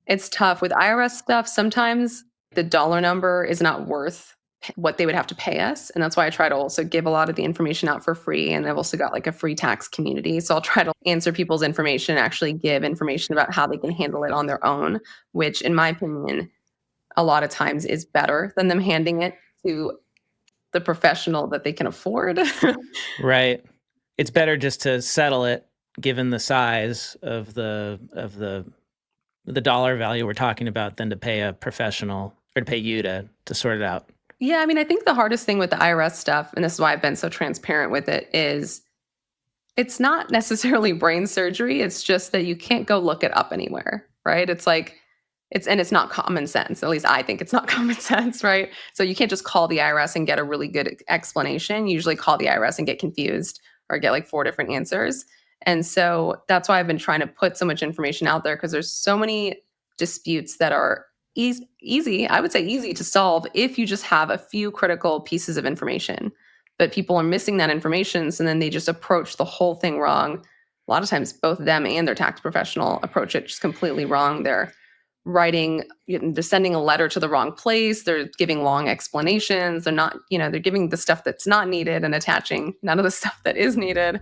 It's tough with IRS stuff. Sometimes the dollar number is not worth what they would have to pay us. And that's why I try to also give a lot of the information out for free. And I've also got like a free tax community. So I'll try to answer people's information, actually give information about how they can handle it on their own, which in my opinion, a lot of times is better than them handing it to the professional that they can afford. Right. It's better just to settle it given the size of the dollar value we're talking about than to pay a professional or to pay you to sort it out. Yeah, I mean, I think the hardest thing with the IRS stuff, and this is why I've been so transparent with it, is it's not necessarily brain surgery. It's just that you can't go look it up anywhere, right? It's like, it's not common sense. At least I think it's not common sense, right? So you can't just call the IRS and get a really good explanation. You usually call the IRS and get confused or get like 4 different answers. And so that's why I've been trying to put so much information out there, because there's so many disputes that are easy, I would say easy to solve if you just have a few critical pieces of information. But people are missing that information, so then they just approach the whole thing wrong. A lot of times both them and their tax professional approach it just completely wrong. They're sending a letter to the wrong place. They're giving long explanations. They're not, they're giving the stuff that's not needed and attaching none of the stuff that is needed.